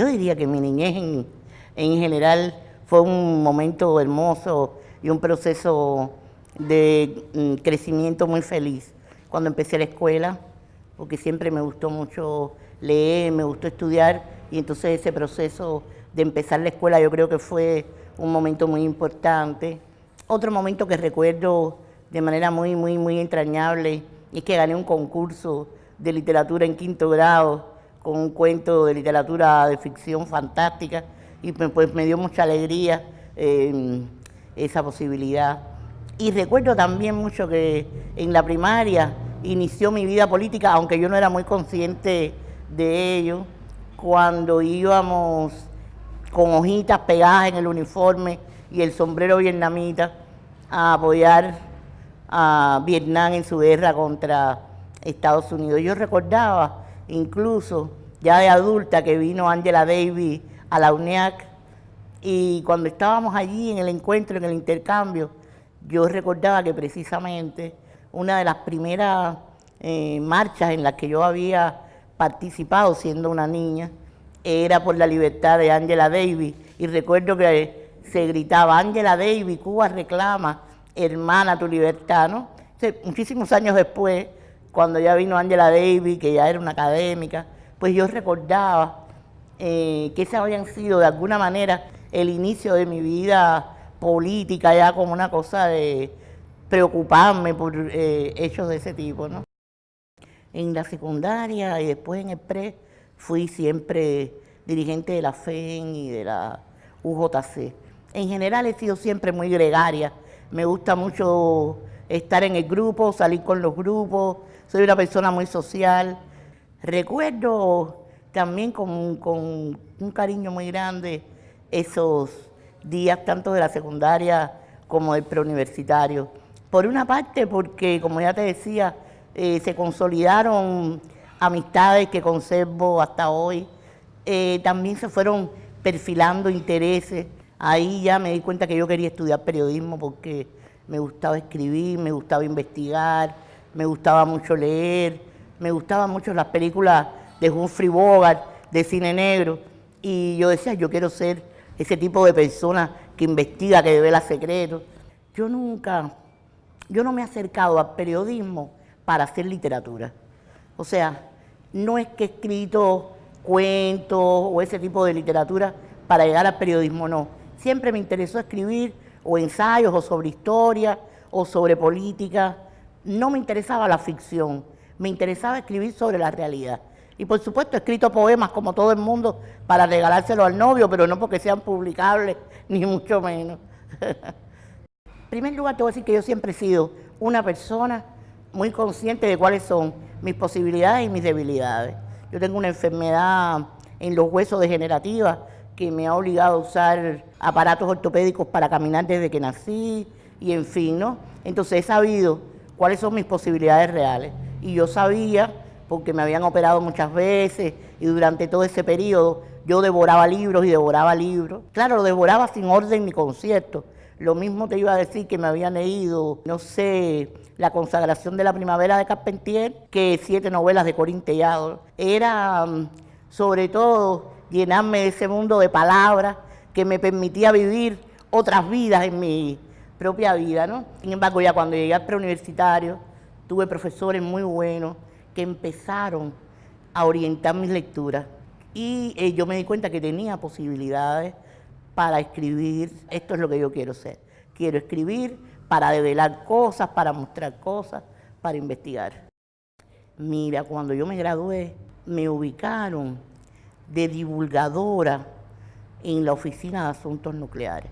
Yo diría que mi niñez en general fue un momento hermoso y un proceso de crecimiento muy feliz. Cuando empecé la escuela, porque siempre me gustó mucho leer, me gustó estudiar, y entonces ese proceso de empezar la escuela yo creo que fue un momento muy importante. Otro momento que recuerdo de manera muy entrañable es que gané un concurso de literatura en 5º grado con un cuento de literatura de ficción fantástica, y pues me dio mucha alegría esa posibilidad. Y recuerdo también mucho que en la primaria inició mi vida política, aunque yo no era muy consciente de ello, cuando íbamos con hojitas pegadas en el uniforme y el sombrero vietnamita a apoyar a Vietnam en su guerra contra Estados Unidos. Yo recordaba incluso ya de adulta que vino Angela Davis a la UNEAC, y cuando estábamos allí en el encuentro, en el intercambio, yo recordaba que precisamente una de las primeras marchas en las que yo había participado siendo una niña era por la libertad de Angela Davis, y recuerdo que se gritaba: Angela Davis, Cuba reclama, hermana, tu libertad, ¿no? Entonces, muchísimos años después, cuando ya vino Angela Davis, que ya era una académica, pues yo recordaba que ese habían sido de alguna manera el inicio de mi vida política, ya como una cosa de preocuparme por hechos de ese tipo, ¿no? En la secundaria y después en el pre fui siempre dirigente de la FEN y de la UJC. En general he sido siempre muy gregaria, me gusta mucho estar en el grupo, salir con los grupos, soy una persona muy social. Recuerdo también con un cariño muy grande esos días tanto de la secundaria como del preuniversitario. Por una parte porque, como ya te decía, se consolidaron amistades que conservo hasta hoy. También se fueron perfilando intereses. Ahí ya me di cuenta que yo quería estudiar periodismo porque me gustaba escribir, me gustaba investigar, me gustaba mucho leer, me gustaban mucho las películas de Humphrey Bogart, de cine negro, y yo decía, yo quiero ser ese tipo de persona que investiga, que devela secretos. Yo no me he acercado al periodismo para hacer literatura. O sea, no es que he escrito cuentos o ese tipo de literatura para llegar al periodismo, no. Siempre me interesó escribir o ensayos o sobre historia o sobre política. No me interesaba la ficción, me interesaba escribir sobre la realidad. Y por supuesto he escrito poemas como todo el mundo para regalárselo al novio, pero no porque sean publicables, ni mucho menos. En primer lugar te voy a decir que yo siempre he sido una persona muy consciente de cuáles son mis posibilidades y mis debilidades. Yo tengo una enfermedad en los huesos degenerativa que me ha obligado a usar aparatos ortopédicos para caminar desde que nací, y en fin, ¿no? Entonces he sabido cuáles son mis posibilidades reales, y yo sabía, porque me habían operado muchas veces, y durante todo ese periodo yo devoraba libros y devoraba libros. Claro, lo devoraba sin orden ni concierto. Lo mismo te iba a decir que me habían leído, no sé, La consagración de la primavera de Carpentier, que 7 novelas de Corín Tellado. Era, sobre todo, llenarme de ese mundo de palabras que me permitía vivir otras vidas en mi propia vida, ¿no? Sin embargo, ya cuando llegué al preuniversitario, tuve profesores muy buenos que empezaron a orientar mis lecturas, y yo me di cuenta que tenía posibilidades para escribir. Esto es lo que yo quiero ser. Quiero escribir para develar cosas, para mostrar cosas, para investigar. Mira, cuando yo me gradué, me ubicaron de divulgadora en la Oficina de Asuntos Nucleares.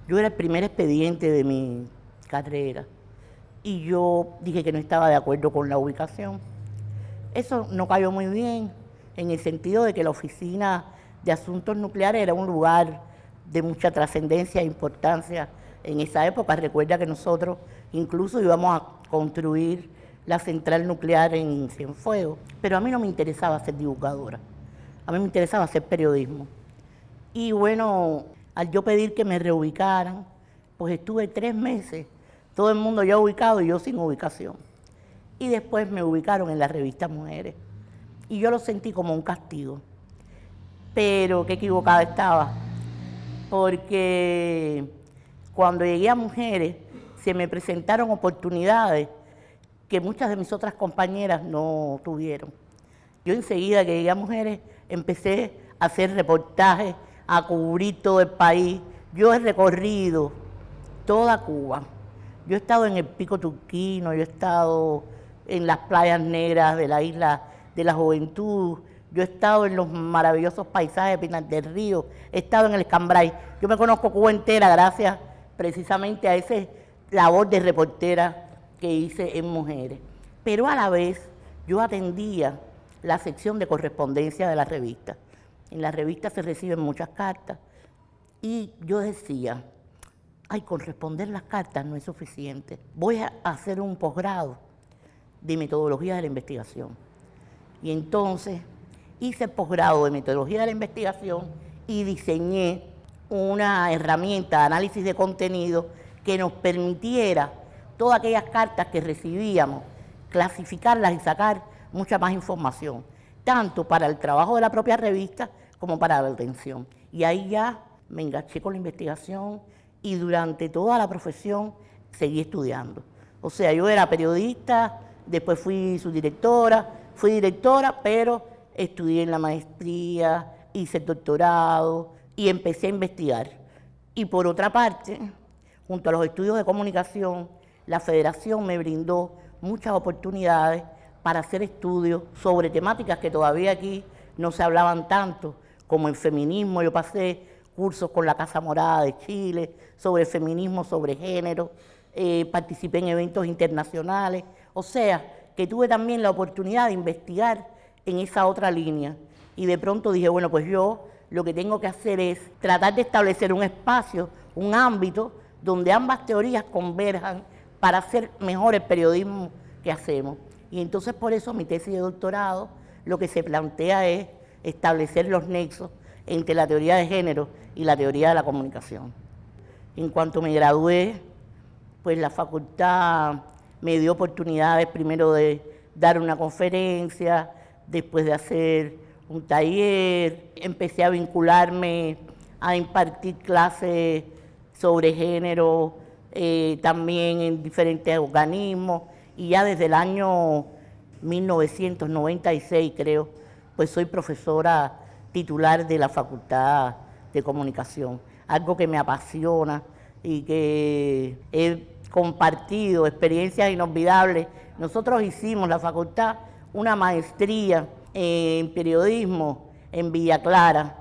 Yo era el primer expediente de mi carrera y yo dije que no estaba de acuerdo con la ubicación. Eso no cayó muy bien, en el sentido de que la Oficina de Asuntos Nucleares era un lugar de mucha trascendencia e importancia en esa época. Recuerda que nosotros incluso íbamos a construir la central nuclear en Cienfuegos, pero a mí no me interesaba ser divulgadora, a mí me interesaba hacer periodismo. Y bueno, al yo pedir que me reubicaran, pues estuve 3 meses, todo el mundo ya ubicado y yo sin ubicación. Y después me ubicaron en la revista Mujeres, y yo lo sentí como un castigo. pero qué equivocada estaba, porque cuando llegué a Mujeres se me presentaron oportunidades que muchas de mis otras compañeras no tuvieron. Yo enseguida que llegué a Mujeres empecé a hacer reportajes, a cubrir todo el país. Yo he recorrido toda Cuba. Yo he estado en el Pico Turquino, yo he estado en las playas negras de la isla de la Juventud, yo he estado en los maravillosos paisajes de Pinar del Río, he estado en el Escambray. Yo me conozco Cuba entera gracias precisamente a esa labor de reportera que hice en Mujeres. Pero a la vez yo atendía la sección de correspondencia de la revista. En la revista se reciben muchas cartas y yo decía, ay, con responder las cartas no es suficiente. Voy a hacer un posgrado de metodología de la investigación. Y entonces hice el posgrado de metodología de la investigación y diseñé una herramienta de análisis de contenido que nos permitiera todas aquellas cartas que recibíamos, clasificarlas y sacar mucha más información, tanto para el trabajo de la propia revista como para la atención. Y ahí ya me enganché con la investigación y durante toda la profesión seguí estudiando. O sea, yo era periodista, después fui subdirectora, fui directora, pero estudié en la maestría, hice el doctorado y empecé a investigar. Y por otra parte, junto a los estudios de comunicación, la Federación me brindó muchas oportunidades para hacer estudios sobre temáticas que todavía aquí no se hablaban tanto, como el feminismo. Yo pasé cursos con la Casa Morada de Chile sobre feminismo, sobre género, participé en eventos internacionales, o sea, que tuve también la oportunidad de investigar en esa otra línea. Y de pronto dije, bueno, pues yo lo que tengo que hacer es tratar de establecer un espacio, un ámbito, donde ambas teorías converjan para hacer mejor el periodismo que hacemos. Y entonces por eso mi tesis de doctorado lo que se plantea es establecer los nexos entre la teoría de género y la teoría de la comunicación. En cuanto me gradué, pues la facultad me dio oportunidades primero de dar una conferencia, después de hacer un taller, empecé a vincularme a impartir clases sobre género, también en diferentes organismos, y ya desde el año 1996, creo, pues soy profesora titular de la Facultad de Comunicación, algo que me apasiona y que he compartido experiencias inolvidables. Nosotros hicimos, la facultad, una maestría en periodismo en Villa Clara,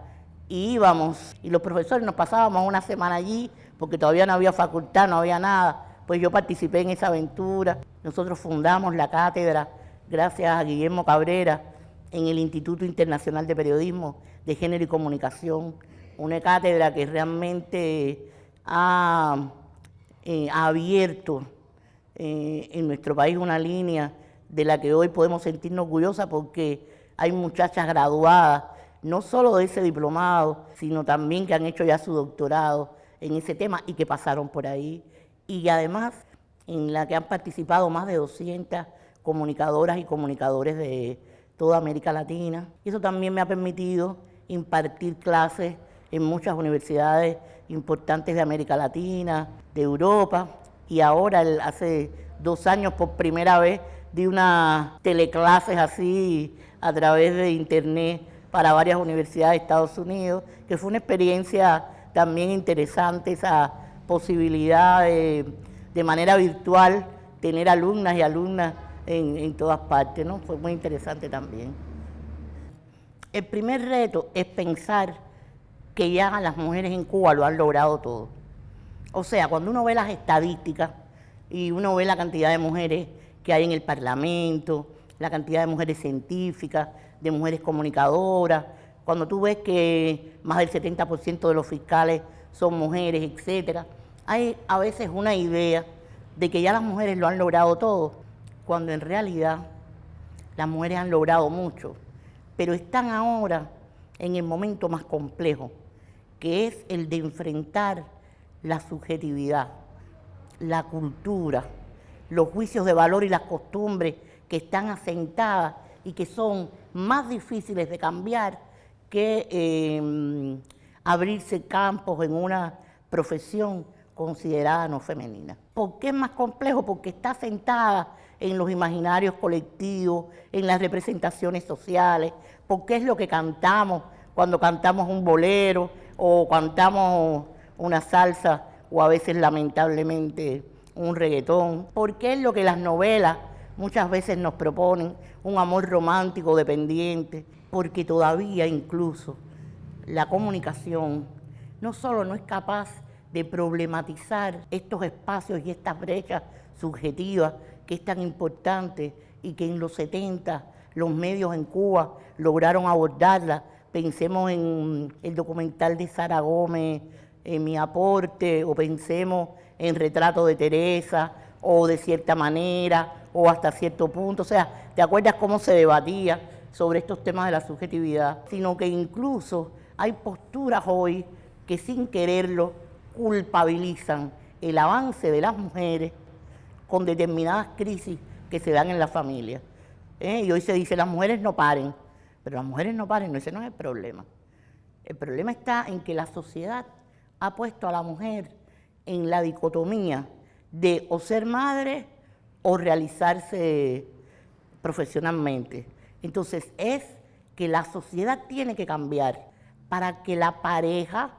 y íbamos, y los profesores nos pasábamos una semana allí, porque todavía no había facultad, no había nada, pues yo participé en esa aventura. Nosotros fundamos la cátedra, gracias a Guillermo Cabrera, en el Instituto Internacional de Periodismo de Género y Comunicación, una cátedra que realmente ha abierto en nuestro país una línea de la que hoy podemos sentirnos orgullosas, porque hay muchachas graduadas, no solo de ese diplomado, sino también que han hecho ya su doctorado en ese tema y que pasaron por ahí, y además en la que han participado más de 200 comunicadoras y comunicadores de toda América Latina. Y eso también me ha permitido impartir clases en muchas universidades importantes de América Latina, de Europa, y ahora, hace 2 años, por primera vez, di unas teleclases así a través de internet para varias universidades de Estados Unidos, que fue una experiencia también interesante, esa posibilidad de manera virtual tener alumnas y alumnas en todas partes, ¿no? Fue muy interesante también. El primer reto es pensar que ya las mujeres en Cuba lo han logrado todo. O sea, cuando uno ve las estadísticas y uno ve la cantidad de mujeres que hay en el Parlamento, la cantidad de mujeres científicas, de mujeres comunicadoras, cuando tú ves que más del 70% de los fiscales son mujeres, etcétera, hay a veces una idea de que ya las mujeres lo han logrado todo, cuando en realidad las mujeres han logrado mucho, pero están ahora en el momento más complejo, que es el de enfrentar la subjetividad, la cultura, los juicios de valor y las costumbres que están asentadas y que son más difíciles de cambiar que abrirse campos en una profesión considerada no femenina. ¿Por qué es más complejo? Porque está sentada en los imaginarios colectivos, en las representaciones sociales, porque es lo que cantamos cuando cantamos un bolero o cantamos una salsa o a veces lamentablemente un reggaetón, porque es lo que las novelas muchas veces nos proponen, un amor romántico dependiente, porque todavía incluso la comunicación no solo no es capaz de problematizar estos espacios y estas brechas subjetivas que es tan importante y que en los 70 los medios en Cuba lograron abordarla. Pensemos en el documental de Sara Gómez, en Mi Aporte, o pensemos en Retrato de Teresa, o De Cierta Manera, o Hasta Cierto Punto. O sea, ¿te acuerdas cómo se debatía sobre estos temas de la subjetividad? Sino que incluso hay posturas hoy que sin quererlo culpabilizan el avance de las mujeres con determinadas crisis que se dan en la familia. Y hoy se dice, las mujeres no paren, pero las mujeres no paren, no, ese no es el problema. El problema está en que la sociedad ha puesto a la mujer en la dicotomía de o ser madre o realizarse profesionalmente. Entonces es que la sociedad tiene que cambiar para que la pareja,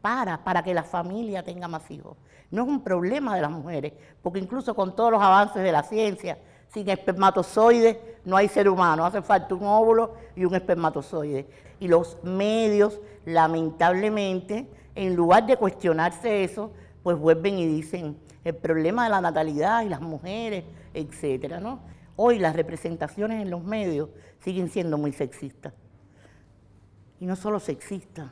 para que la familia tenga más hijos. No es un problema de las mujeres, porque incluso con todos los avances de la ciencia, sin espermatozoides no hay ser humano, hace falta un óvulo y un espermatozoide. Y los medios, lamentablemente, en lugar de cuestionarse eso, pues vuelven y dicen el problema de la natalidad y las mujeres, etcétera, ¿no? Hoy las representaciones en los medios siguen siendo muy sexistas. Y no solo sexistas.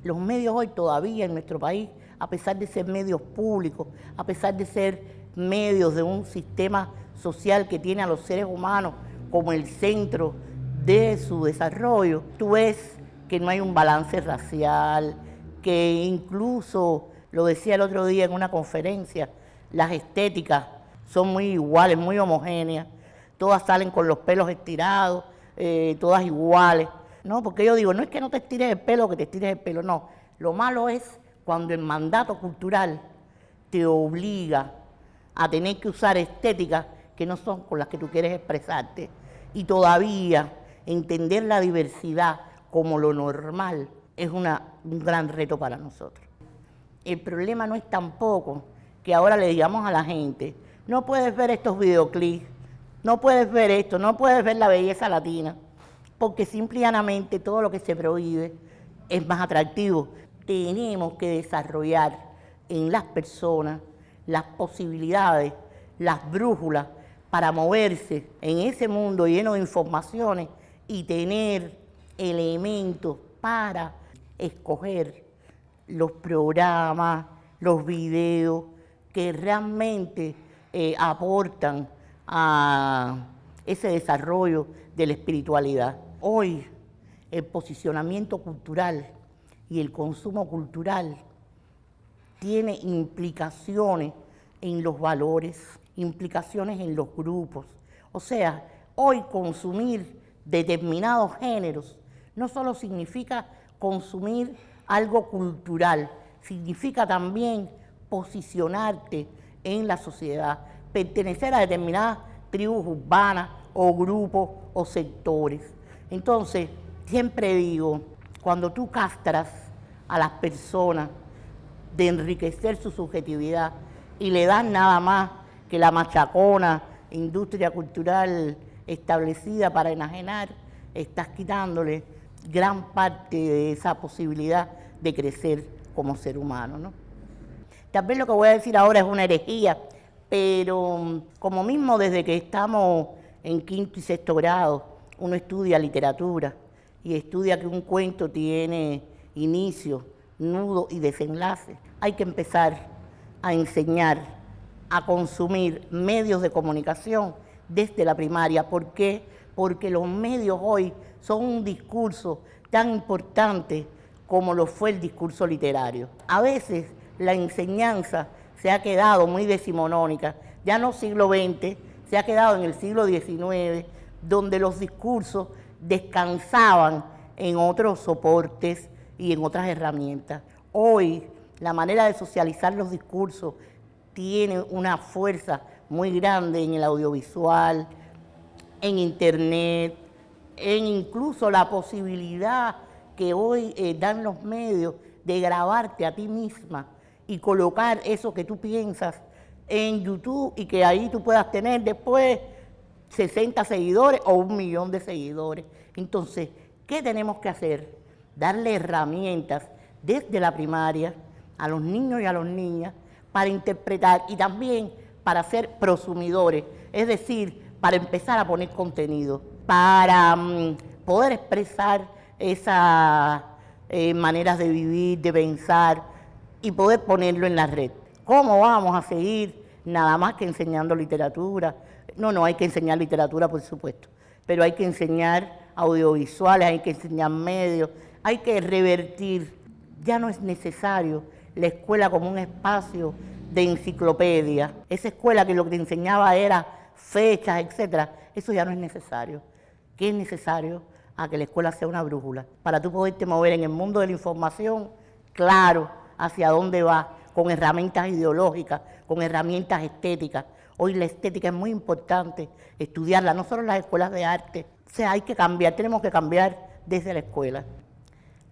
Los medios hoy todavía en nuestro país, a pesar de ser medios públicos, a pesar de ser medios de un sistema social que tiene a los seres humanos como el centro de su desarrollo, tú ves que no hay un balance racial, que incluso, lo decía el otro día en una conferencia, las estéticas son muy iguales, muy homogéneas, todas salen con los pelos estirados, todas iguales. No, porque yo digo, no es que no te estires el pelo o que te estires el pelo, no. Lo malo es cuando el mandato cultural te obliga a tener que usar estéticas que no son con las que tú quieres expresarte y todavía entender la diversidad como lo normal es un gran reto para nosotros. El problema no es tampoco que ahora le digamos a la gente, no puedes ver estos videoclips, no puedes ver esto, no puedes ver la belleza latina, porque simple y llanamente todo lo que se prohíbe es más atractivo. Tenemos que desarrollar en las personas las posibilidades, las brújulas para moverse en ese mundo lleno de informaciones y tener elementos para escoger los programas, los videos que realmente aportan a ese desarrollo de la espiritualidad. Hoy el posicionamiento cultural y el consumo cultural tiene implicaciones en los valores, implicaciones en los grupos. O sea, hoy consumir determinados géneros no solo significa consumir algo cultural, significa también posicionarte en la sociedad, pertenecer a determinadas tribus urbanas o grupos o sectores. Entonces, siempre digo, cuando tú castras a las personas de enriquecer su subjetividad y le das nada más que la machacona industria cultural establecida para enajenar, estás quitándole gran parte de esa posibilidad de crecer como ser humano, ¿no? Tal vez lo que voy a decir ahora es una herejía, pero como mismo desde que estamos en quinto y sexto grado, uno estudia literatura y estudia que un cuento tiene inicio, nudo y desenlace, hay que empezar a enseñar, a consumir medios de comunicación desde la primaria. ¿Por qué? Porque los medios hoy son un discurso tan importante como lo fue el discurso literario. A veces la enseñanza se ha quedado muy decimonónica, ya no siglo XX, se ha quedado en el siglo XIX, donde los discursos descansaban en otros soportes y en otras herramientas. Hoy la manera de socializar los discursos tiene una fuerza muy grande en el audiovisual, en internet, en incluso la posibilidad que hoy dan los medios de grabarte a ti misma y colocar eso que tú piensas en YouTube y que ahí tú puedas tener después 60 seguidores o 1 millón de seguidores. Entonces, ¿qué tenemos que hacer? Darle herramientas desde la primaria a los niños y a las niñas para interpretar y también para ser prosumidores, es decir, para empezar a poner contenido, para poder expresar esas maneras de vivir, de pensar y poder ponerlo en la red. ¿Cómo vamos a seguir nada más que enseñando literatura? No hay que enseñar literatura, por supuesto, pero hay que enseñar audiovisuales, hay que enseñar medios, hay que revertir. Ya no es necesario la escuela como un espacio de enciclopedia. Esa escuela que lo que te enseñaba era fechas, etcétera, eso ya no es necesario. ¿Qué es necesario? A que la escuela sea una brújula, para tú poderte mover en el mundo de la información, claro, hacia dónde va, con herramientas ideológicas, con herramientas estéticas. Hoy la estética es muy importante, estudiarla, no solo en las escuelas de arte. O sea, hay que cambiar, tenemos que cambiar desde la escuela.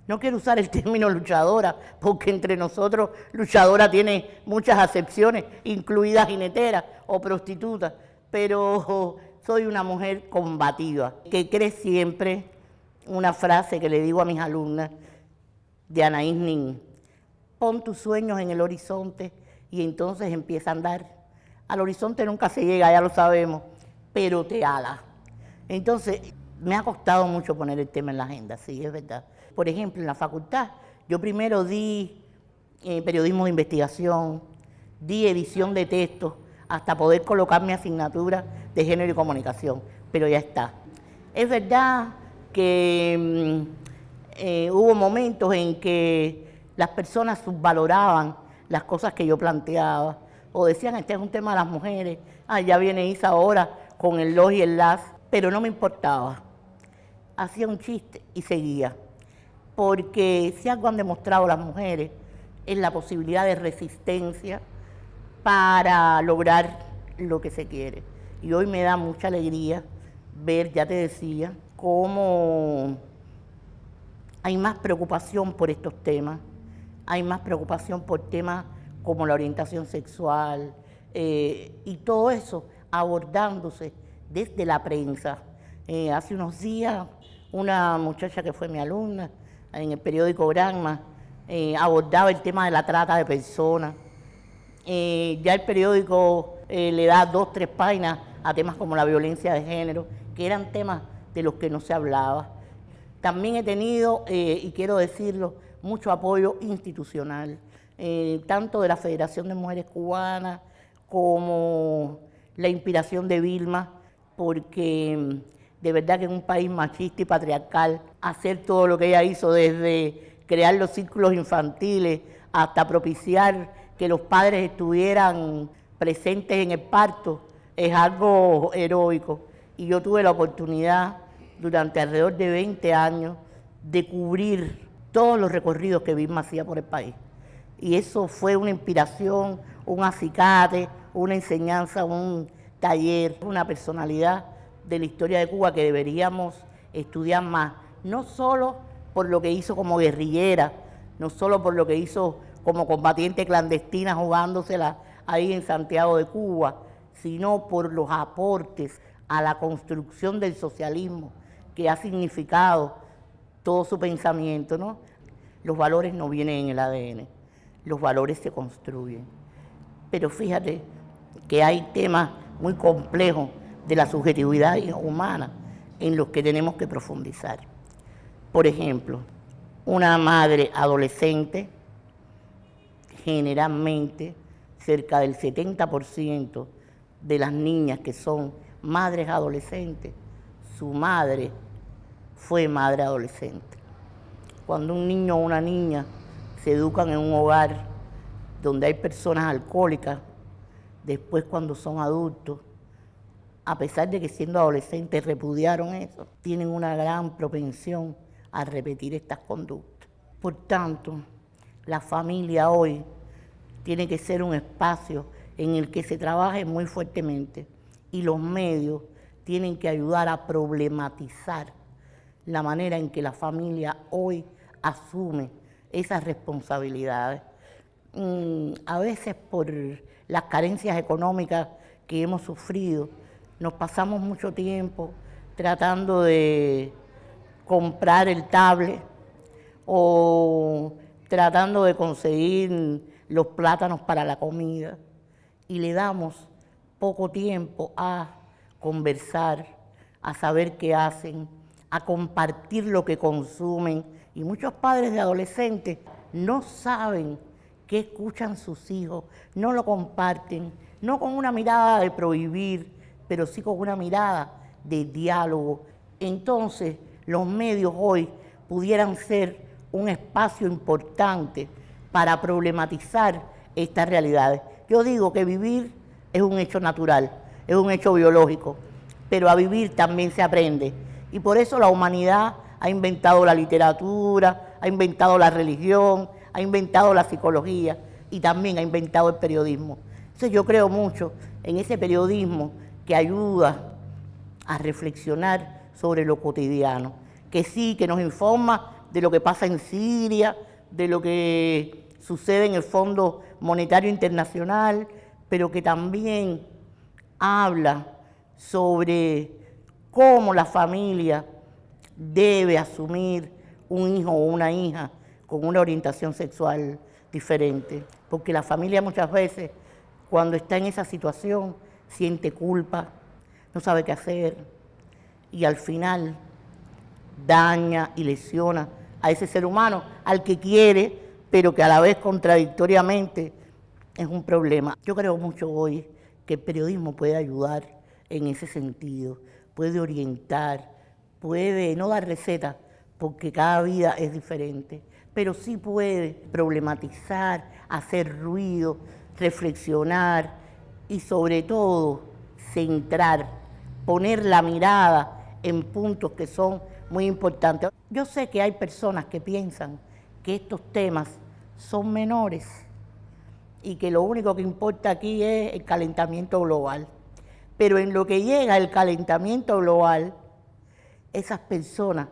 No quiero usar el término luchadora, porque entre nosotros luchadora tiene muchas acepciones, incluidas jineteras o prostitutas, pero soy una mujer combativa, que cree siempre una frase que le digo a mis alumnas de Anaís Nin: pon tus sueños en el horizonte y entonces empieza a andar. Al horizonte nunca se llega, ya lo sabemos, pero te ala. Entonces, me ha costado mucho poner el tema en la agenda, sí, es verdad. Por ejemplo, en la facultad, yo primero di periodismo de investigación, di edición de textos, hasta poder colocar mi asignatura de género y comunicación, pero ya está. Es verdad que hubo momentos en que las personas subvaloraban las cosas que yo planteaba, o decían, este es un tema de las mujeres, ya viene Isa ahora con el los y el las, pero no me importaba. Hacía un chiste y seguía, porque si algo han demostrado las mujeres es la posibilidad de resistencia para lograr lo que se quiere. Y hoy me da mucha alegría ver, ya te decía, cómo hay más preocupación por estos temas, hay más preocupación por temas como la orientación sexual y todo eso abordándose desde la prensa. Hace unos días una muchacha que fue mi alumna en el periódico Granma abordaba el tema de la trata de personas. Ya el periódico le da 2, 3 páginas a temas como la violencia de género, que eran temas de los que no se hablaba. También he tenido, y quiero decirlo, mucho apoyo institucional, tanto de la Federación de Mujeres Cubanas como la inspiración de Vilma, porque de verdad que en un país machista y patriarcal, hacer todo lo que ella hizo, desde crear los círculos infantiles hasta propiciar que los padres estuvieran presentes en el parto, es algo heroico. Y yo tuve la oportunidad durante alrededor de 20 años de cubrir todos los recorridos que Vilma hacía por el país. Y eso fue una inspiración, un acicate, una enseñanza, un taller, una personalidad de la historia de Cuba que deberíamos estudiar más, no solo por lo que hizo como guerrillera, no solo por lo que hizo como combatiente clandestina jugándosela ahí en Santiago de Cuba, sino por los aportes a la construcción del socialismo que ha significado todo su pensamiento, ¿no? Los valores no vienen en el ADN, los valores se construyen. Pero fíjate que hay temas muy complejos de la subjetividad humana en los que tenemos que profundizar. Por ejemplo, una madre adolescente, generalmente cerca del 70% de las niñas que son madres adolescentes, su madre fue madre adolescente. Cuando un niño o una niña se educan en un hogar donde hay personas alcohólicas, después cuando son adultos, a pesar de que siendo adolescentes repudiaron eso, tienen una gran propensión a repetir estas conductas. Por tanto, la familia hoy tiene que ser un espacio en el que se trabaje muy fuertemente y los medios tienen que ayudar a problematizar la manera en que la familia hoy asume esas responsabilidades. A veces por las carencias económicas que hemos sufrido, nos pasamos mucho tiempo tratando de comprar el tablet o tratando de conseguir los plátanos para la comida y le damos poco tiempo a conversar, a saber qué hacen, a compartir lo que consumen. Y muchos padres de adolescentes no saben qué escuchan sus hijos, no lo comparten, no con una mirada de prohibir, pero sí con una mirada de diálogo. Entonces, los medios hoy pudieran ser un espacio importante para problematizar estas realidades. Yo digo que vivir es un hecho natural, es un hecho biológico, pero a vivir también se aprende. Y por eso la humanidad ha inventado la literatura, ha inventado la religión, ha inventado la psicología y también ha inventado el periodismo. Entonces yo creo mucho en ese periodismo que ayuda a reflexionar sobre lo cotidiano, que sí, que nos informa de lo que pasa en Siria, de lo que sucede en el Fondo Monetario Internacional, pero que también habla sobre cómo la familia debe asumir un hijo o una hija con una orientación sexual diferente. Porque la familia muchas veces, cuando está en esa situación, siente culpa, no sabe qué hacer y al final daña y lesiona a ese ser humano, al que quiere, pero que a la vez contradictoriamente es un problema. Yo creo mucho hoy que el periodismo puede ayudar en ese sentido, puede orientar, puede no dar recetas, porque cada vida es diferente, pero sí puede problematizar, hacer ruido, reflexionar y sobre todo centrar, poner la mirada en puntos que son muy importantes. Yo sé que hay personas que piensan que estos temas son menores y que lo único que importa aquí es el calentamiento global. Pero en lo que llega el calentamiento global, esas personas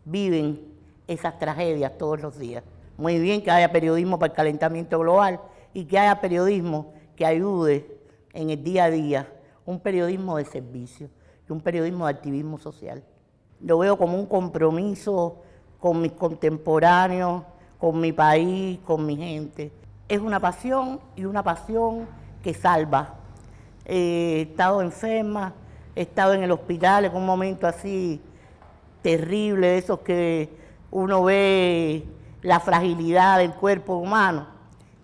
viven esas tragedias todos los días. Muy bien que haya periodismo para el calentamiento global y que haya periodismo que ayude en el día a día, un periodismo de servicio y un periodismo de activismo social. Lo veo como un compromiso con mis contemporáneos, con mi país, con mi gente. Es una pasión y una pasión que salva. He estado enferma, he estado en el hospital en un momento así terrible, de esos que uno ve la fragilidad del cuerpo humano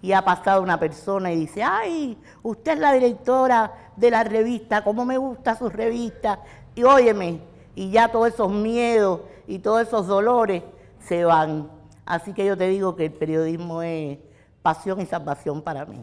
y ha pasado una persona y dice, ay, usted es la directora de la revista, cómo me gusta su revista, y óyeme, y ya todos esos miedos y todos esos dolores se van. Así que yo te digo que el periodismo es pasión y salvación para mí.